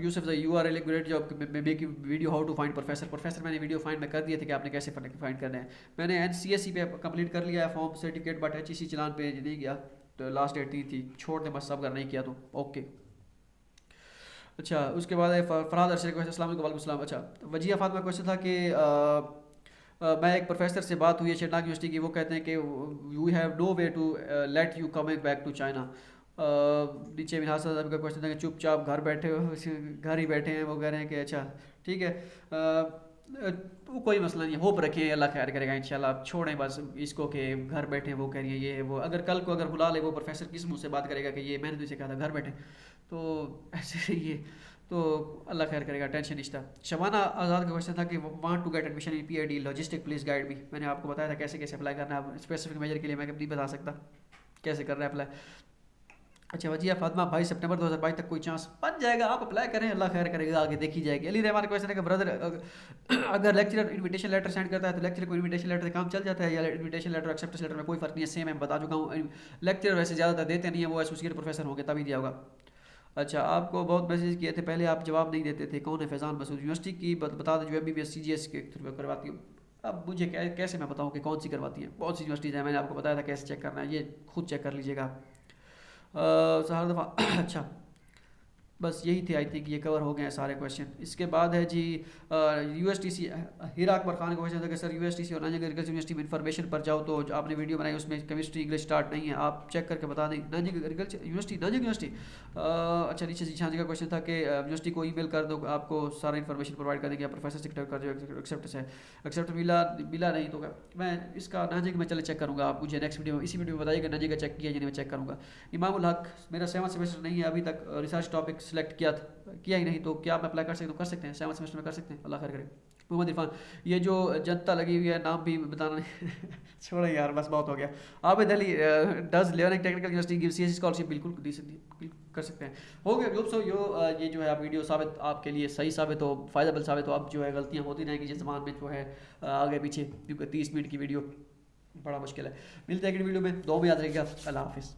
Yusuf you are ailing great job make video how to find professor मैंने वीडियो फाइंड में कर दिए थे कि आपने कैसे फाइंड करना है। मैंने NCSE पे कंप्लीट कर लिया है फॉर्म सर्टिफिकेट, बट HEC चलान पे नहीं गया, तो लास्ट डेट थी छोड़ दे बस, सब अगर नहीं किया तो ओके। अच्छा, उसके बाद फरहाद अरशद क्वेश्चन, अस्सलाम वालेकुम सलाम। अच्छा, वजिया फातिमा क्वेश्चन था कि मैं एक प्रोफेसर से बात हुई है शेरनाग यूनिवर्सिटी की, वो कहते हैं कि you have no way to let you coming back to China. नीचे मिनहाज साहब का क्वेश्चन था कि चुपचाप घर ही बैठे हैं, वो कह रहे हैं कि अच्छा ठीक है, वो कोई मसला नहीं है, होप रखें अल्लाह खैर करेगा इंशाल्लाह, आप छोड़ें बस इसको कि घर बैठे वो कह रही है ये वो, अगर कल को अगर बुला ले वो प्रोफेसर किस मुंह से बात करेगा कि ये मैंने तो इसे कहा था घर बैठे, तो ऐसे ही है, तो अल्लाह खैर करेगा, टेंशन नहीं था। शबाना आज़ाद का क्वेश्चन था कि want to get admission in PhD logistic, please guide भी। मैंने आपको बताया था कैसे कैसे अप्लाई करना है, स्पेसिफिक मेजर के लिए मैं नहीं बता सकता कैसे करना है अप्लाई। अच्छा वजिया फातिमा भाई, सितंबर 2022 तक कोई चांस बन जाएगा, आप अप्लाई करें, अल्लाह खैर करेगा, आगे देखी जाएगी। अली रहमान क्वेश्चन है कि ब्रदर अगर लेक्चरर इनविटेशन लेटर सेंड करता है तो लेक्चरर को इनविटेशन लेटर से काम चल जाता है, या इनविटेशन लेटर एक्सेप्टेंस लेटर में कोई फर्क नहीं है, सेम है, बता चुका हूँ। लेक्चरर वैसे ज़्यादातर देते नहीं है, वो एसोसिएट प्रोफेसर होंगे तभी दिया होगा। अच्छा आपको बहुत मैसेज किए थे पहले, आप जवाब नहीं देते थे, कौन है? फैज़ान मसूद। यूनिवर्सिटी की बता दें जो MBBS CGS के थ्रू करवाती हूँ। अब मुझे कैसे मैं बताऊँ कि कौन सी करवाती है, बहुत सी यूनिवर्सिटीज़ हैं, मैंने आपको बताया था कैसे चेक करना है, ये खुद चेक कर लीजिएगा हर दफ़ा। अच्छा बस यही थे, आई थिंक ये कवर हो गए हैं सारे क्वेश्चन। इसके बाद है जी USTC, हीरा अकबर खान का क्वेश्चन था कि सर USTC और नाजिक एग्रीकल्चर यूनिवर्सिटी में इन्फॉर्मेशन पर जाओ तो जो आपने वीडियो बनाई उसमें केमिस्ट्री इंग्लिश स्टार्ट नहीं है, आप चेक करके बता दें। नाजिक एग्रीकल्चर यूनिवर्सिटी, नाजिक यूनिवर्सिटी, अच्छा नीचे जी जी का क्वेश्चन था कि यूनिवर्सिटी को ईमेल कर दो, आपको सारा इन्फॉर्मेशन प्रोवाइड कर देंगे, प्रोफेसर से कर जो एक्सेप्ट है, एक्सेप्ट मिला नहीं तो मैं इसका नाजिक में चले चेक करूँगा, आप मुझे नेक्स्ट वीडियो में इसी वीडियो में बताइएगा नाजिक का चेक किया जिन्हें मैं चेक करूँगा। इमामुल हक, मेरा 7 सेमेस्टर नहीं है अभी तक, रिसर्च टॉपिक सिलेक्ट किया ही नहीं, तो क्या आप अप्लाई कर सकते हो? कर सकते हैं, 7 सेमेस्टर में कर सकते हैं, अल्लाह खैर करे। मोहम्मद इरफान, ये जो जनता लगी हुई है नाम भी बताना नहीं छोड़ो यार बस बहुत हो गया। Abid Ali, does Liaoning Technical University give CSE scholarship? बिल्कुल कर सकते हैं, हो गया ग्रुप। सो ये जो है आप वीडियो साबित आपके लिए सही साबित हो, फ़ायदेमंद साबित हो, अब जो है गलतियाँ होती रहेंगी जिस जमान में जो है आगे पीछे, क्योंकि 30 मिनट की वीडियो बड़ा मुश्किल है। मिलते हैं अगली वीडियो में, दो में याद रहेगा। अल्लाह हाफिज़।